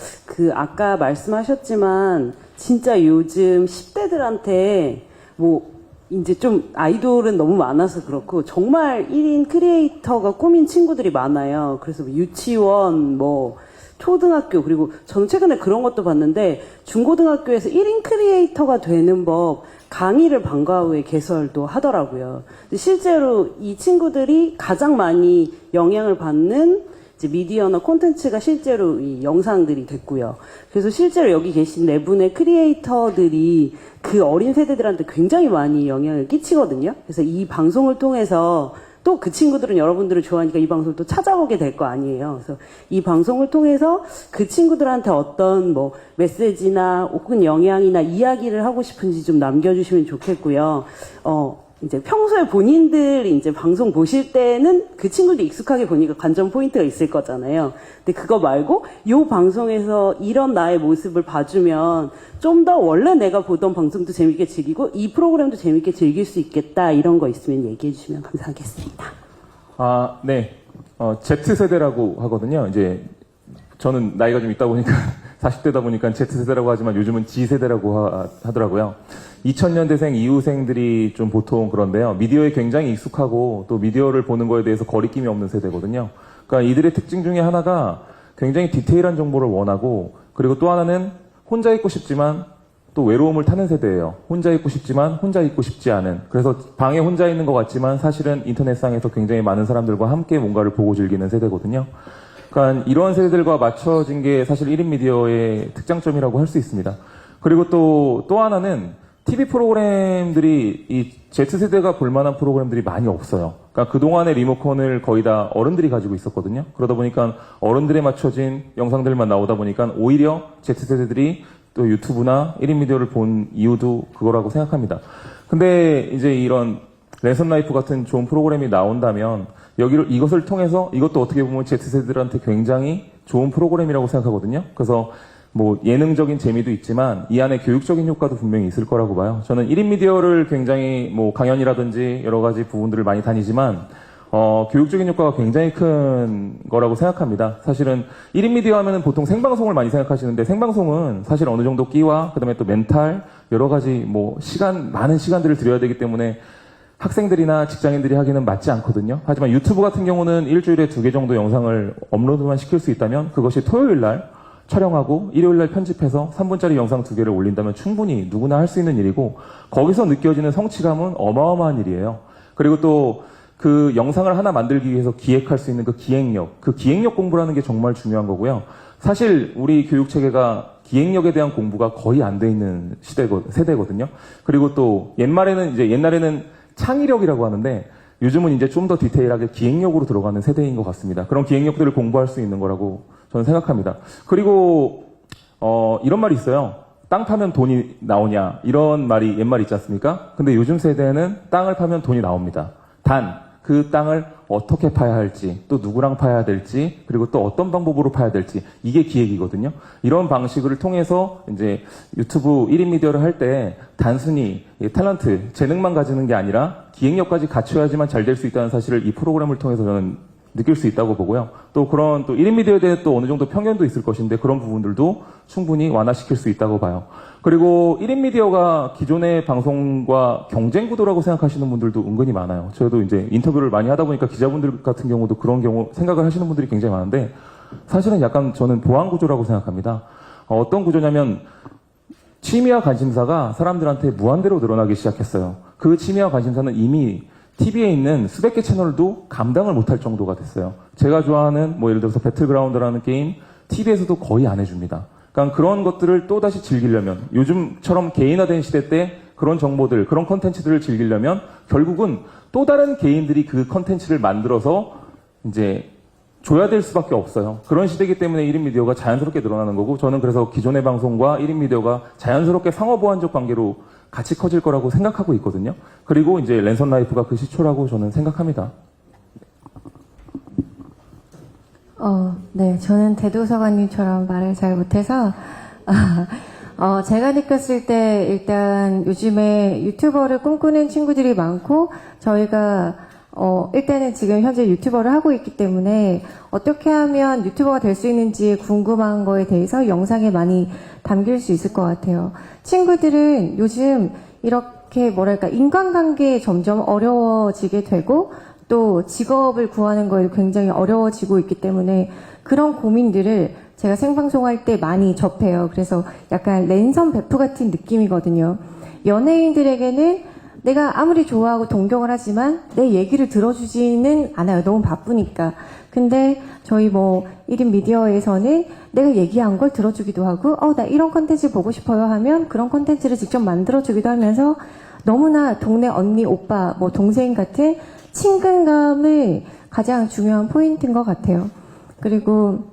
Speaker 14: 아까 말씀하셨지만 진짜 요즘 10대들한테 뭐 이제 좀 아이돌은 너무 많아서 그렇고 정말 1인 크리에이터가 꾸민 친구들이 많아요. 그래서 뭐 유치원, 뭐 초등학교, 그리고 저는 최근에 그런 것도 봤는데 중고등학교에서 1인 크리에이터가 되는 법 강의를 방과 후에 개설도 하더라고요. 실제로 이 친구들이 가장 많이 영향을 받는 이제 미디어나 콘텐츠가 실제로 이 영상들이 됐고요. 그래서 실제로 여기 계신 네 분의 크리에이터들이 그 어린 세대들한테 굉장히 많이 영향을 끼치거든요. 그래서 이 방송을 통해서 또 그 친구들은 여러분들을 좋아하니까 이 방송을 또 찾아보게 될 거 아니에요. 그래서 이 방송을 통해서 그 친구들한테 어떤 뭐 메시지나 혹은 영향이나 이야기를 하고 싶은지 좀 남겨주시면 좋겠고요. 이제 평소에 본인들이 이제 방송 보실 때는 그 친구들이 익숙하게 보니까 관전 포인트가 있을 거잖아요. 근데 그거 말고 요 방송에서 이런 나의 모습을 봐주면 좀 더 원래 내가 보던 방송도 재밌게 즐기고 이 프로그램도 재밌게 즐길 수 있겠다, 이런 거 있으면 얘기해 주시면 감사하겠습니다.
Speaker 4: 네. Z세대라고 하거든요. 이제 저는 나이가 좀 있다 보니까 40대다 보니까 Z세대라고 하지만 요즘은 G세대라고 하더라고요. 2000년대생 이후생들이 좀 보통 그런데요. 미디어에 굉장히 익숙하고 또 미디어를 보는 거에 대해서 거리낌이 없는 세대거든요. 그러니까 이들의 특징 중에 하나가 굉장히 디테일한 정보를 원하고, 그리고 또 하나는 혼자 있고 싶지만 또 외로움을 타는 세대예요. 혼자 있고 싶지만 혼자 있고 싶지 않은. 그래서 방에 혼자 있는 것 같지만 사실은 인터넷상에서 굉장히 많은 사람들과 함께 뭔가를 보고 즐기는 세대거든요. 그러니까 이런 세대들과 맞춰진 게 사실 1인 미디어의 특장점이라고 할 수 있습니다. 그리고 또 하나는 TV 프로그램들이 이 Z세대가 볼만한 프로그램들이 많이 없어요. 그러니까 그동안의 리모컨을 거의 다 어른들이 가지고 있었거든요. 그러다 보니까 어른들에 맞춰진 영상들만 나오다 보니까 오히려 Z세대들이 또 유튜브나 1인 미디어를 본 이유도 그거라고 생각합니다. 근데 이제 이런 랜선 라이프 같은 좋은 프로그램이 나온다면 이것을 통해서 이것도 어떻게 보면 Z세대들한테 굉장히 좋은 프로그램이라고 생각하거든요. 그래서 뭐 예능적인 재미도 있지만 이 안에 교육적인 효과도 분명히 있을 거라고 봐요. 저는 1인 미디어를 굉장히 뭐 강연이라든지 여러 가지 부분들을 많이 다니지만 교육적인 효과가 굉장히 큰 거라고 생각합니다. 사실은 1인 미디어 하면은 보통 생방송을 많이 생각하시는데 생방송은 사실 어느 정도 끼와 그다음에 또 멘탈 여러 가지 뭐 많은 시간들을 들여야 되기 때문에 학생들이나 직장인들이 하기는 맞지 않거든요. 하지만 유튜브 같은 경우는 일주일에 2개 정도 영상을 업로드만 시킬 수 있다면 그것이 토요일 날 촬영하고 일요일 날 편집해서 3분짜리 영상 2개를 올린다면 충분히 누구나 할 수 있는 일이고 거기서 느껴지는 성취감은 어마어마한 일이에요. 그리고 또 그 영상을 하나 만들기 위해서 기획할 수 있는 그 기획력 공부라는 게 정말 중요한 거고요. 사실 우리 교육 체계가 기획력에 대한 공부가 거의 안 돼 있는 세대거든요. 그리고 또 옛날에는 창의력이라고 하는데 요즘은 이제 좀 더 디테일하게 기획력으로 들어가는 세대인 것 같습니다. 그런 기획력들을 공부할 수 있는 거라고 저는 생각합니다. 그리고 이런 말이 있어요. 땅 파면 돈이 나오냐 이런 말이 옛말 있지 않습니까? 근데 요즘 세대는 땅을 파면 돈이 나옵니다. 단 그 땅을 어떻게 파야 할지 또 누구랑 파야 될지 그리고 또 어떤 방법으로 파야 될지 이게 기획이거든요. 이런 방식을 통해서 이제 유튜브 1인 미디어를 할 때 단순히 탤런트 재능만 가지는 게 아니라 기획력까지 갖춰야지만 잘 될 수 있다는 사실을 이 프로그램을 통해서 저는 느낄 수 있다고 보고요. 또 그런 또 1인 미디어에 대해 또 어느 정도 편견도 있을 것인데 그런 부분들도 충분히 완화시킬 수 있다고 봐요. 그리고 1인 미디어가 기존의 방송과 경쟁 구도라고 생각하시는 분들도 은근히 많아요. 저도 이제 인터뷰를 많이 하다 보니까 기자분들 같은 경우도 그런 경우 생각을 하시는 분들이 굉장히 많은데 사실은 약간 저는 보완 구조라고 생각합니다. 어떤 구조냐면 취미와 관심사가 사람들한테 무한대로 늘어나기 시작했어요. 그 취미와 관심사는 이미 TV에 있는 수백 개 채널도 감당을 못할 정도가 됐어요. 제가 좋아하는 뭐 예를 들어서 배틀그라운드라는 게임 TV에서도 거의 안 해줍니다. 그러니까 그런 것들을 또다시 즐기려면 요즘처럼 개인화된 시대 때 그런 정보들, 그런 컨텐츠들을 즐기려면 결국은 또 다른 개인들이 그 컨텐츠를 만들어서 이제 줘야 될 수밖에 없어요. 그런 시대이기 때문에 1인 미디어가 자연스럽게 늘어나는 거고 저는 그래서 기존의 방송과 1인 미디어가 자연스럽게 상호보완적 관계로 같이 커질 거라고 생각하고 있거든요. 그리고 이제 랜선 라이프가 그 시초라고 저는 생각합니다.
Speaker 9: 네, 저는 대도서관님처럼 말을 잘 못해서, 제가 느꼈을 때 일단 요즘에 유튜버를 꿈꾸는 친구들이 많고, 저희가, 일단은 지금 현재 유튜버를 하고 있기 때문에 어떻게 하면 유튜버가 될 수 있는지 궁금한 거에 대해서 영상에 많이 담길 수 있을 것 같아요. 친구들은 요즘 이렇게 뭐랄까, 인간관계에 점점 어려워지게 되고, 또 직업을 구하는 거에 굉장히 어려워지고 있기 때문에 그런 고민들을 제가 생방송할 때 많이 접해요. 그래서 약간 랜선 베프 같은 느낌이거든요. 연예인들에게는 내가 아무리 좋아하고 동경을 하지만 내 얘기를 들어주지는 않아요. 너무 바쁘니까. 근데 저희 뭐 1인 미디어에서는 내가 얘기한 걸 들어주기도 하고 나 이런 컨텐츠 보고 싶어요 하면 그런 컨텐츠를 직접 만들어주기도 하면서 너무나 동네 언니, 오빠, 뭐 동생 같은 친근감을 가장 중요한 포인트인 것 같아요. 그리고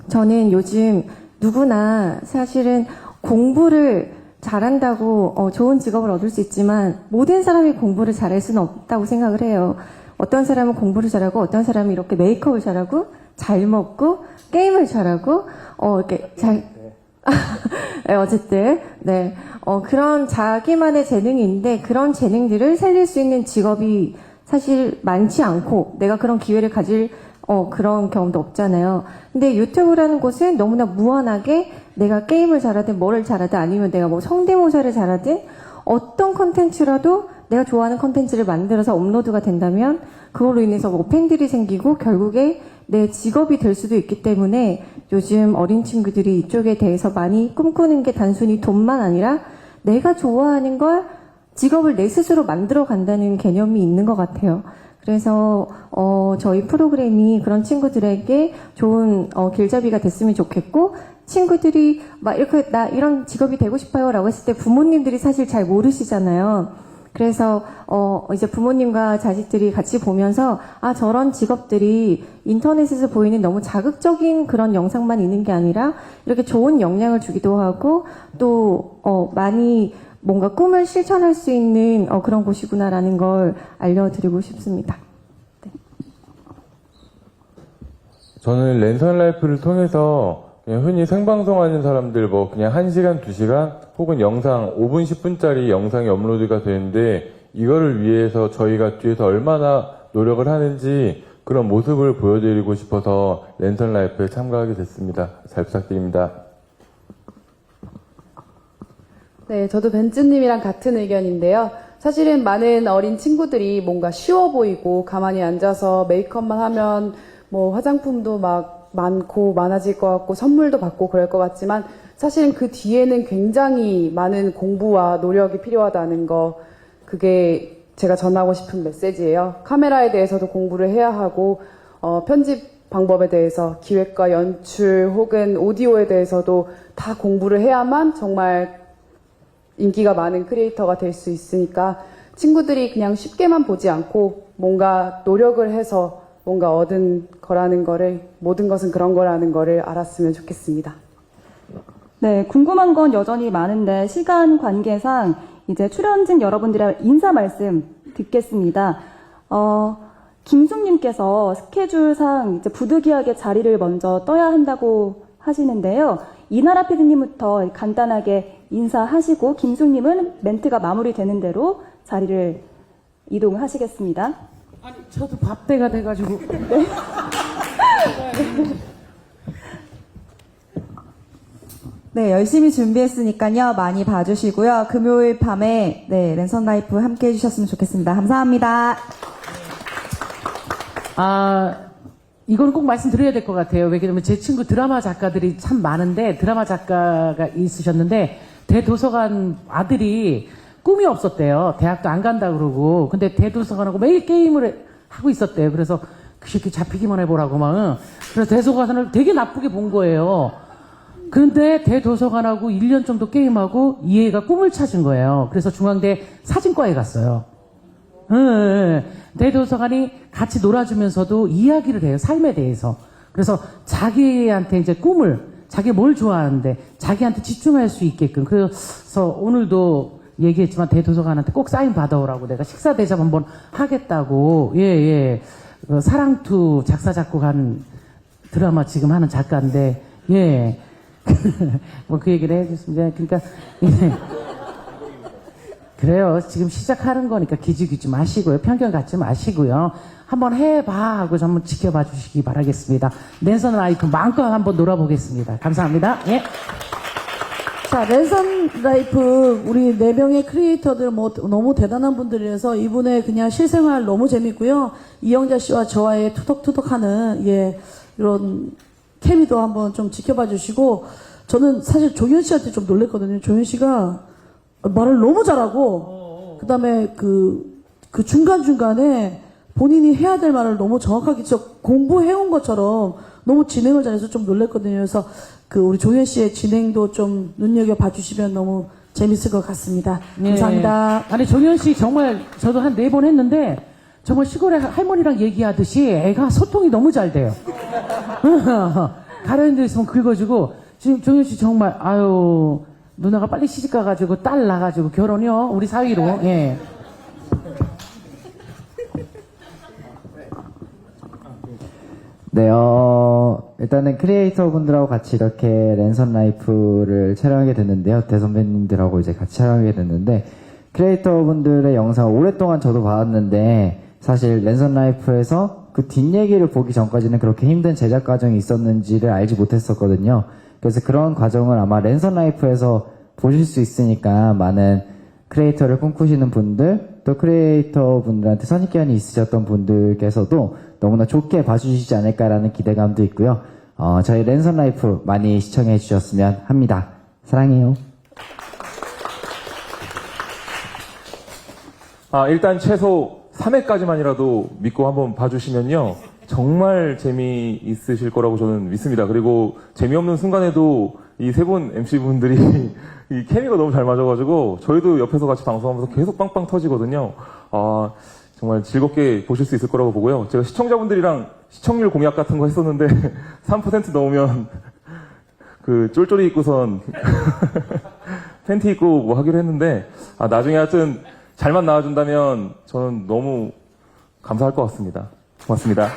Speaker 9: 저는 요즘 누구나 사실은 공부를 잘한다고 좋은 직업을 얻을 수 있지만 모든 사람이 공부를 잘할 수는 없다고 생각을 해요. 어떤 사람은 공부를 잘하고 어떤 사람은 이렇게 메이크업을 잘하고 잘 먹고 게임을 잘하고 이렇게 어쨌든 네 그런 자기만의 재능이 있는데 그런 재능들을 살릴 수 있는 직업이 사실 많지 않고 내가 그런 기회를 가질 그런 경험도 없잖아요. 근데 유튜브라는 곳은 너무나 무한하게 내가 게임을 잘하든 뭐를 잘하든 아니면 내가 뭐 성대모사를 잘하든 어떤 컨텐츠라도 내가 좋아하는 컨텐츠를 만들어서 업로드가 된다면 그걸로 인해서 뭐 팬들이 생기고 결국에 내 직업이 될 수도 있기 때문에 요즘 어린 친구들이 이쪽에 대해서 많이 꿈꾸는 게 단순히 돈만 아니라 내가 좋아하는 걸 직업을 내 스스로 만들어 간다는 개념이 있는 것 같아요. 그래서 저희 프로그램이 그런 친구들에게 좋은 길잡이가 됐으면 좋겠고, 친구들이 막 이렇게 나 이런 직업이 되고 싶어요라고 했을 때 부모님들이 사실 잘 모르시잖아요. 그래서 이제 부모님과 자식들이 같이 보면서 아, 저런 직업들이 인터넷에서 보이는 너무 자극적인 그런 영상만 있는 게 아니라 이렇게 좋은 영향을 주기도 하고 또 많이 뭔가 꿈을 실천할 수 있는 그런 곳이구나라는 걸 알려드리고 싶습니다. 네.
Speaker 5: 저는 랜선 라이프를 통해서 그냥 흔히 생방송하는 사람들 뭐 그냥 1시간, 2시간 혹은 영상 5분, 10분짜리 영상이 업로드가 되는데 이거를 위해서 저희가 뒤에서 얼마나 노력을 하는지 그런 모습을 보여드리고 싶어서 랜선 라이프에 참가하게 됐습니다. 잘 부탁드립니다.
Speaker 10: 네, 저도 벤츠님이랑 같은 의견인데요. 사실은 많은 어린 친구들이 뭔가 쉬워 보이고 가만히 앉아서 메이크업만 하면 뭐 화장품도 막 많고 많아질 것 같고 선물도 받고 그럴 것 같지만 사실은 그 뒤에는 굉장히 많은 공부와 노력이 필요하다는 거, 그게 제가 전하고 싶은 메시지예요. 카메라에 대해서도 공부를 해야 하고 편집 방법에 대해서 기획과 연출 혹은 오디오에 대해서도 다 공부를 해야만 정말 인기가 많은 크리에이터가 될 수 있으니까 친구들이 그냥 쉽게만 보지 않고 뭔가 노력을 해서 뭔가 얻은 거라는 거를, 모든 것은 그런 거라는 거를 알았으면 좋겠습니다.
Speaker 8: 네, 궁금한 건 여전히 많은데 시간 관계상 이제 출연진 여러분들의 인사 말씀 듣겠습니다. 김숙님께서 스케줄상 이제 부득이하게 자리를 먼저 떠야 한다고 하시는데요. 이나라 PD님부터 간단하게 인사하시고 김숙님은 멘트가 마무리되는 대로 자리를 이동하시겠습니다.
Speaker 3: 아니, 저도 밥대가 돼가지고. 네.
Speaker 2: 네, 열심히 준비했으니까요. 많이 봐주시고요. 금요일 밤에 랜선 라이프 함께 해주셨으면 좋겠습니다. 감사합니다.
Speaker 3: 이건 꼭 말씀드려야 될 것 같아요. 왜냐면 제 친구 드라마 작가들이 참 많은데 드라마 작가가 있으셨는데 대도서관 아들이 꿈이 없었대요. 대학도 안 간다 그러고. 근데 대도서관하고 매일 게임을 하고 있었대요. 그래서 그 새끼 잡히기만 해보라고 막. 그래서 대도서관을 되게 나쁘게 본 거예요. 근데 대도서관하고 1년 정도 게임하고 이 애가 꿈을 찾은 거예요. 그래서 중앙대 사진과에 갔어요. 대도서관이 같이 놀아주면서도 이야기를 해요. 삶에 대해서. 그래서 자기한테 이제 꿈을, 자기 뭘 좋아하는데 자기한테 집중할 수 있게끔. 그래서 오늘도 얘기했지만 대도서관한테 꼭 사인 받아오라고 내가 식사 대접 한번 하겠다고. 예. 사랑투 작사 작곡한 드라마 지금 하는 작가인데, 예. 뭐 그 얘기를 해줬습니다. 그러니까, 예. 그래요. 지금 시작하는 거니까 기죽이지 마시고요. 편견 갖지 마시고요. 한번 해봐 하고 한번 지켜봐 주시기 바라겠습니다. 랜선 라이프 마음껏 한번 놀아보겠습니다. 감사합니다. 예.
Speaker 13: 자, 랜선 라이프 우리 4명의 크리에이터들 뭐 너무 대단한 분들이라서 이분의 그냥 실생활 너무 재밌고요. 이영자 씨와 저와의 투덕투덕하는 이런 케미도 한번 좀 지켜봐 주시고, 저는 사실 종현 씨한테 좀 놀랬거든요. 종현 씨가 말을 너무 잘하고, 그 다음에 그 중간중간에 본인이 해야 될 말을 너무 정확하게 진짜 공부해온 것처럼 너무 진행을 잘해서 좀 놀랬거든요. 그래서 우리 종현 씨의 진행도 좀 눈여겨봐 주시면 너무 재밌을 것 같습니다. 감사합니다.
Speaker 3: 예. 아니, 종현 씨 정말 저도 한 4번 했는데 정말 시골에 할머니랑 얘기하듯이 애가 소통이 너무 잘 돼요. 가려는 데 있으면 긁어주고, 지금 종현 씨 정말, 아유, 누나가 빨리 시집 가가지고 딸 나가지고 결혼이요. 우리 사위로. 예.
Speaker 12: 네, 일단은 크리에이터 분들하고 같이 이렇게 랜선 라이프를 촬영하게 됐는데요. 대선배님들하고 이제 같이 촬영하게 됐는데, 크리에이터 분들의 영상을 오랫동안 저도 봐왔는데, 사실 랜선 라이프에서 그 뒷얘기를 보기 전까지는 그렇게 힘든 제작 과정이 있었는지를 알지 못했었거든요. 그래서 그런 과정을 아마 랜선 라이프에서 보실 수 있으니까 많은 크리에이터를 꿈꾸시는 분들, 또 크리에이터 분들한테 선입견이 있으셨던 분들께서도 너무나 좋게 봐주시지 않을까라는 기대감도 있고요. 저희 랜선 라이프 많이 시청해 주셨으면 합니다. 사랑해요.
Speaker 4: 일단 최소 3회까지만이라도 믿고 한번 봐주시면요. 정말 재미있으실 거라고 저는 믿습니다. 그리고 재미없는 순간에도 이 세 분 MC분들이 이 케미가 너무 잘 맞아가지고 저희도 옆에서 같이 방송하면서 계속 빵빵 터지거든요. 아, 정말 즐겁게 보실 수 있을 거라고 보고요. 제가 시청자분들이랑 시청률 공약 같은 거 했었는데 3% 넘으면 그 쫄쫄이 입고선 팬티 입고 뭐 하기로 했는데 나중에 하여튼 잘만 나와준다면 저는 너무 감사할 것 같습니다. 고맙습니다.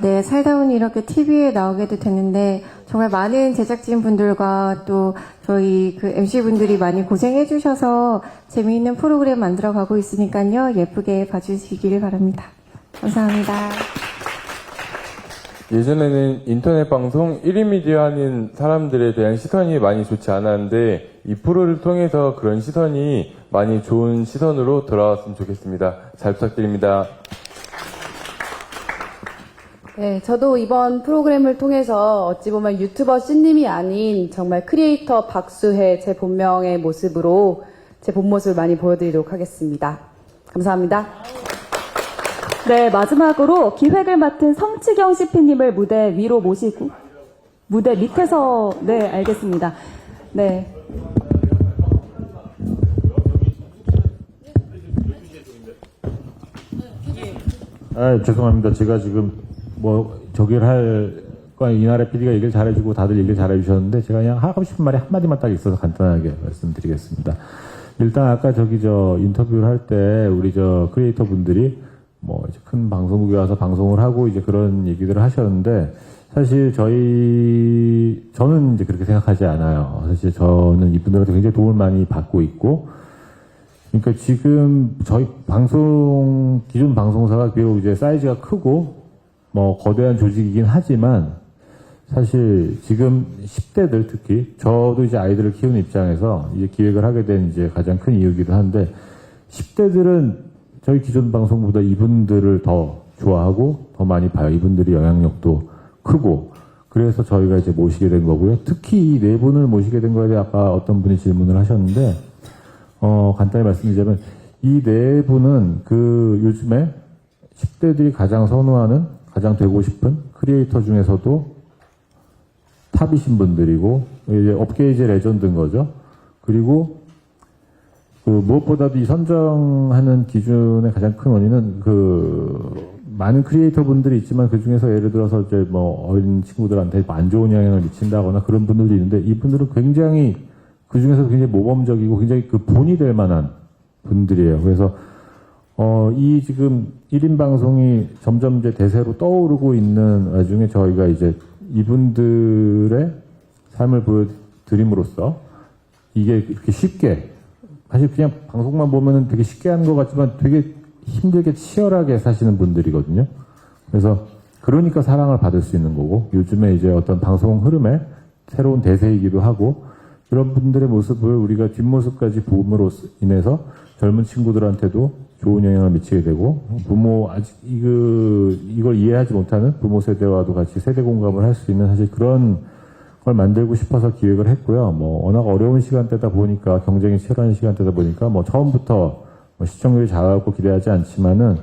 Speaker 9: 네, 살다 보니 이렇게 TV에 나오게도 됐는데, 정말 많은 제작진분들과 또 저희 그 MC분들이 많이 고생해주셔서 재미있는 프로그램 만들어가고 있으니까요. 예쁘게 봐주시길 바랍니다. 감사합니다.
Speaker 5: 예전에는 인터넷 방송 1인 미디어 하는 사람들에 대한 시선이 많이 좋지 않았는데 이 프로를 통해서 그런 시선이 많이 좋은 시선으로 돌아왔으면 좋겠습니다. 잘 부탁드립니다.
Speaker 10: 네, 저도 이번 프로그램을 통해서 어찌 보면 유튜버 씨님이 아닌 정말 크리에이터 박수혜 제 본명의 모습으로 제 본 모습을 많이 보여드리도록 하겠습니다. 감사합니다.
Speaker 8: 네, 마지막으로 기획을 맡은 성치경 CP님을 무대 위로 모시고, 무대 밑에서, 네, 알겠습니다. 네.
Speaker 15: 죄송합니다. 제가 지금 저기를 할 거 이나래 PD가 얘기를 잘해주고 다들 얘기를 잘해주셨는데 제가 그냥 하고 싶은 말이 한마디만 딱 있어서 간단하게 말씀드리겠습니다. 일단 아까 인터뷰를 할 때 우리 크리에이터 분들이 이제 큰 방송국에 와서 방송을 하고 이제 그런 얘기들을 하셨는데 사실 저는 이제 그렇게 생각하지 않아요. 사실 저는 이분들한테 굉장히 도움을 많이 받고 있고, 그러니까 지금 저희 기존 방송사가 비록 이제 사이즈가 크고 거대한 조직이긴 하지만 사실 지금 10대들 특히 저도 이제 아이들을 키우는 입장에서 이제 기획을 하게 된 이제 가장 큰 이유이기도 한데 10대들은 저희 기존 방송보다 이분들을 더 좋아하고 더 많이 봐요. 이분들이 영향력도 크고 그래서 저희가 이제 모시게 된 거고요. 특히 이 네 분을 모시게 된 거에 대해 아까 어떤 분이 질문을 하셨는데 간단히 말씀드리자면 이 네 분은 요즘에 10대들이 가장 선호하는 가장 되고 싶은 크리에이터 중에서도 탑이신 분들이고 이제 업계의 이제 레전드인 거죠. 그리고 무엇보다도 이 선정하는 기준의 가장 큰 원인은 많은 크리에이터 분들이 있지만 그 중에서 예를 들어서 이제 어린 친구들한테 안 좋은 영향을 미친다거나 그런 분들도 있는데 이분들은 굉장히 그 중에서 굉장히 모범적이고 굉장히 본이 될 만한 분들이에요. 그래서 이 지금 1인 방송이 점점 이제 대세로 떠오르고 있는 와중에 저희가 이제 이분들의 삶을 보여드림으로써 이게 이렇게 쉽게 사실 그냥 방송만 보면은 되게 쉽게 하는 것 같지만 되게 힘들게 치열하게 사시는 분들이거든요. 그래서 그러니까 사랑을 받을 수 있는 거고 요즘에 이제 어떤 방송 흐름에 새로운 대세이기도 하고 그런 분들의 모습을 우리가 뒷모습까지 보므로 인해서 젊은 친구들한테도 좋은 영향을 미치게 되고 아직 이걸 이해하지 못하는 부모 세대와도 같이 세대 공감을 할 수 있는 사실 그런 걸 만들고 싶어서 기획을 했고요. 워낙 어려운 시간대다 보니까 경쟁이 치열한 시간대다 보니까 처음부터 시청률이 잘하고 기대하지 않지만은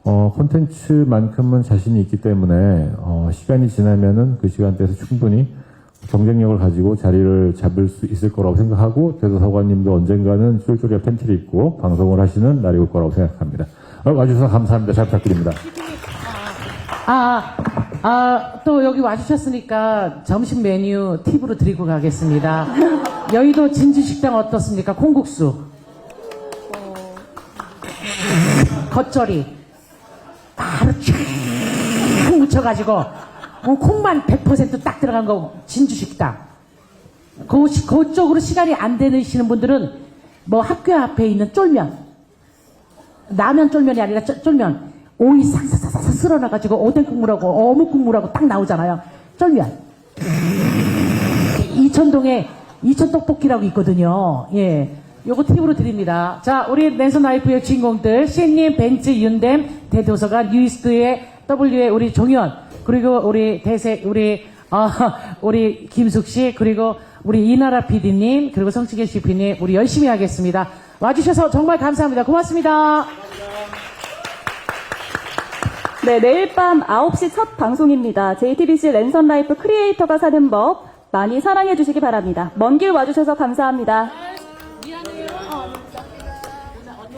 Speaker 15: 콘텐츠만큼은 자신이 있기 때문에 시간이 지나면은 그 시간대에서 충분히 경쟁력을 가지고 자리를 잡을 수 있을 거라고 생각하고 대도서관님도 언젠가는 쫄쫄이 팬티를 입고 방송을 하시는 날이 올 거라고 생각합니다. 와주셔서 감사합니다. 잘 부탁드립니다.
Speaker 3: 또 여기 와주셨으니까 점심 메뉴 팁으로 드리고 가겠습니다. 여의도 진주식당 어떻습니까? 콩국수. 겉절이. 바로 쫙 묻혀가지고 콩만 100% 딱 들어간 거 진주식당. 그쪽으로 시간이 안 되시는 분들은 학교 앞에 있는 쫄면. 라면 쫄면이 아니라 쫄면. 오이 싹싹싹 쓸어놔가지고 오뎅 국물하고 어묵 국물하고 딱 나오잖아요. 쫄면. 이천동에 이천 떡볶이라고 있거든요. 예. 요거 팁으로 드립니다. 자, 우리 랜선 와이프의 주인공들, 씨님, 벤츠, 윤댐, 대도서관, 뉴이스트의 W의 우리 종현, 그리고 우리 우리 김숙 씨, 그리고 우리 이나라 PD님, 그리고 성치계 CP님, 우리 열심히 하겠습니다. 와주셔서 정말 감사합니다. 고맙습니다.
Speaker 8: 네, 내일 밤 9시 첫 방송입니다. JTBC 랜선 라이프 크리에이터가 사는 법 많이 사랑해 주시기 바랍니다. 먼 길 와주셔서 감사합니다.